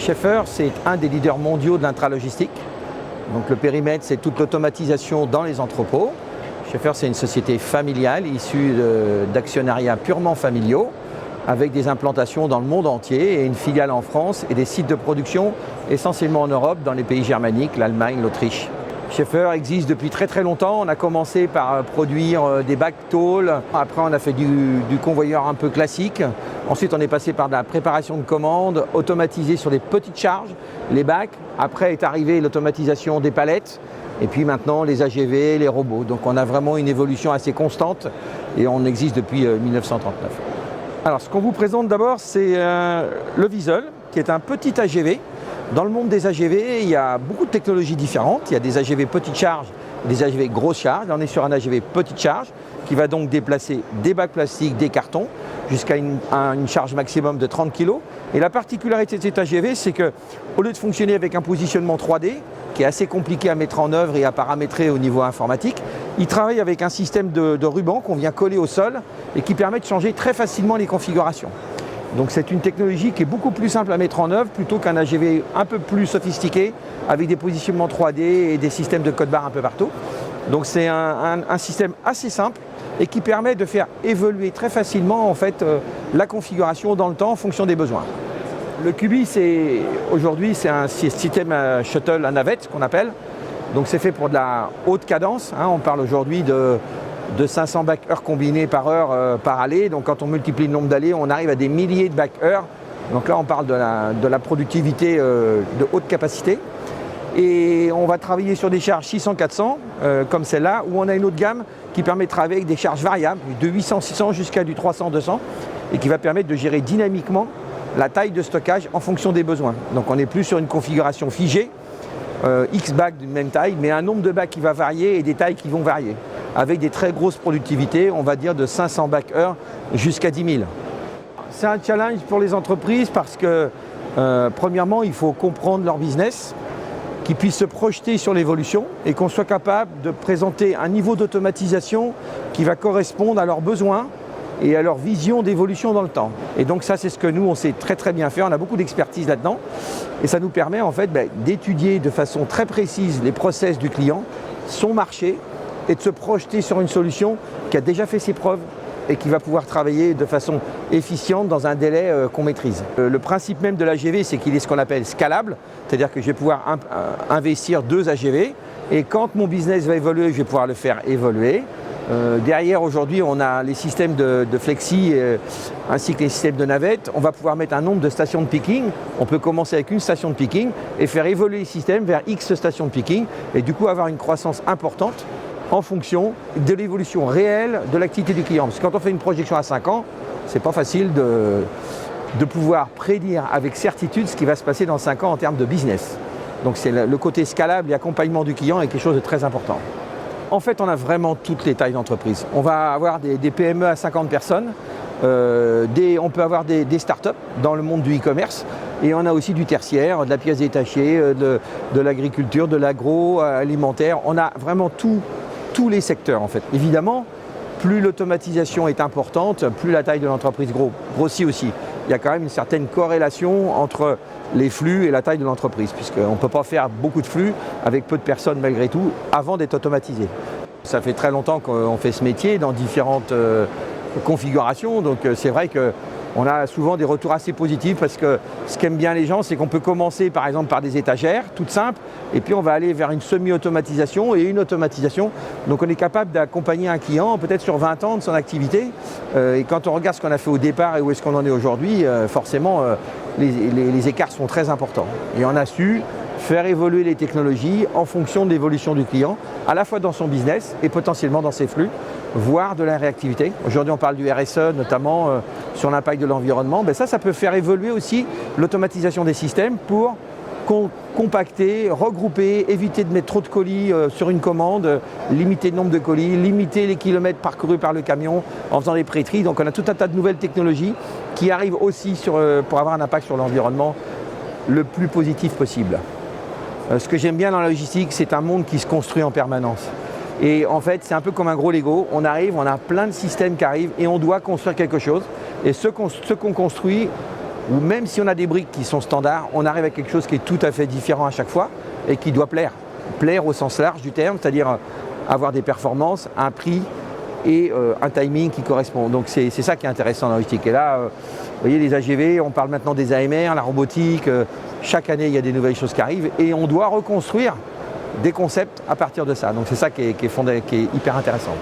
Schaeffler, c'est un des leaders mondiaux de l'intralogistique. Donc le périmètre, c'est toute l'automatisation dans les entrepôts. Schaeffler, c'est une société familiale issue d'actionnariats purement familiaux, avec des implantations dans le monde entier et une filiale en France et des sites de production essentiellement en Europe, dans les pays germaniques, l'Allemagne, l'Autriche. Schaeffler existe depuis très très longtemps. On a commencé par produire des bacs tôle. Après, on a fait du convoyeur un peu classique. Ensuite, on est passé par de la préparation de commandes automatisée sur des petites charges, les bacs. Après est arrivée l'automatisation des palettes. Et puis maintenant, les AGV, les robots. Donc on a vraiment une évolution assez constante et on existe depuis 1939. Alors, ce qu'on vous présente d'abord, c'est le Wiesel, qui est un petit AGV. Dans le monde des AGV, il y a beaucoup de technologies différentes. Il y a des AGV petite charge et des AGV grosse charge. Là, on est sur un AGV petite charge qui va donc déplacer des bacs plastiques, des cartons, jusqu'à une charge maximum de 30 kg. Et la particularité de cet AGV, c'est qu'au lieu de fonctionner avec un positionnement 3D, qui est assez compliqué à mettre en œuvre et à paramétrer au niveau informatique, il travaille avec un système de ruban qu'on vient coller au sol et qui permet de changer très facilement les configurations. Donc c'est une technologie qui est beaucoup plus simple à mettre en œuvre plutôt qu'un AGV un peu plus sophistiqué avec des positionnements 3D et des systèmes de code barre un peu partout. Donc c'est un système assez simple et qui permet de faire évoluer très facilement en fait, la configuration dans le temps en fonction des besoins. Le Cubi, aujourd'hui, c'est un système shuttle à navette qu'on appelle. Donc c'est fait pour de la haute cadence. On parle aujourd'hui de 500 bacs-heures combinés par heure par allée. Donc quand on multiplie le nombre d'allées, on arrive à des milliers de bacs-heures. Donc là, on parle de la productivité de haute capacité. Et on va travailler sur des charges 600-400, comme celle-là, où on a une autre gamme qui permet de travailler avec des charges variables, de 800-600 jusqu'à du 300-200, et qui va permettre de gérer dynamiquement la taille de stockage en fonction des besoins. Donc on n'est plus sur une configuration figée, X bacs d'une même taille, mais un nombre de bacs qui va varier et des tailles qui vont varier, avec des très grosses productivités, on va dire de 500 bacs-heure jusqu'à 10 000. C'est un challenge pour les entreprises parce que, premièrement, il faut comprendre leur business, qu'ils puissent se projeter sur l'évolution et qu'on soit capable de présenter un niveau d'automatisation qui va correspondre à leurs besoins et à leur vision d'évolution dans le temps. Et donc ça, c'est ce que nous, on sait très très bien faire. On a beaucoup d'expertise là-dedans et ça nous permet en fait d'étudier de façon très précise les process du client, son marché, et de se projeter sur une solution qui a déjà fait ses preuves et qui va pouvoir travailler de façon efficiente dans un délai qu'on maîtrise. Le principe même de l'AGV, c'est qu'il est ce qu'on appelle scalable, c'est-à-dire que je vais pouvoir investir 2 AGV et quand mon business va évoluer, je vais pouvoir le faire évoluer. Derrière, aujourd'hui, on a les systèmes de flexi ainsi que les systèmes de navette. On va pouvoir mettre un nombre de stations de picking. On peut commencer avec une station de picking et faire évoluer les systèmes vers X stations de picking et du coup avoir une croissance importante en fonction de l'évolution réelle de l'activité du client. Parce que quand on fait une projection à 5 ans, c'est pas facile de pouvoir prédire avec certitude ce qui va se passer dans 5 ans en termes de business. Donc c'est le côté scalable et accompagnement du client est quelque chose de très important. En fait, on a vraiment toutes les tailles d'entreprise. On va avoir des PME à 50 personnes, on peut avoir des startups dans le monde du e-commerce et on a aussi du tertiaire, de la pièce détachée, de l'agriculture, de l'agroalimentaire. On a vraiment tous les secteurs en fait. Évidemment, plus l'automatisation est importante, plus la taille de l'entreprise grossit aussi. Il y a quand même une certaine corrélation entre les flux et la taille de l'entreprise, puisqu'on ne peut pas faire beaucoup de flux avec peu de personnes malgré tout, avant d'être automatisé. Ça fait très longtemps qu'on fait ce métier dans différentes configurations, donc c'est vrai qu'on a souvent des retours assez positifs parce que ce qu'aiment bien les gens, c'est qu'on peut commencer par exemple par des étagères toutes simples et puis on va aller vers une semi-automatisation et une automatisation. Donc on est capable d'accompagner un client peut-être sur 20 ans de son activité et quand on regarde ce qu'on a fait au départ et où est-ce qu'on en est aujourd'hui, forcément les écarts sont très importants. Et on a su faire évoluer les technologies en fonction de l'évolution du client, à la fois dans son business et potentiellement dans ses flux, voire de la réactivité. Aujourd'hui, on parle du RSE, notamment sur l'impact de l'environnement. Ça peut faire évoluer aussi l'automatisation des systèmes pour compacter, regrouper, éviter de mettre trop de colis sur une commande, limiter le nombre de colis, limiter les kilomètres parcourus par le camion en faisant des pré-tris. Donc on a tout un tas de nouvelles technologies qui arrivent aussi pour avoir un impact sur l'environnement le plus positif possible. Ce que j'aime bien dans la logistique, c'est un monde qui se construit en permanence. Et en fait, c'est un peu comme un gros Lego. On arrive, on a plein de systèmes qui arrivent et on doit construire quelque chose. Et ce qu'on construit où même si on a des briques qui sont standards, on arrive à quelque chose qui est tout à fait différent à chaque fois et qui doit plaire. Plaire au sens large du terme, c'est-à-dire avoir des performances, un prix et un timing qui correspond. Donc c'est ça qui est intéressant dans la logistique. Et là, vous voyez les AGV, on parle maintenant des AMR, la robotique, chaque année il y a des nouvelles choses qui arrivent et on doit reconstruire des concepts à partir de ça. Donc c'est ça qui est hyper intéressant.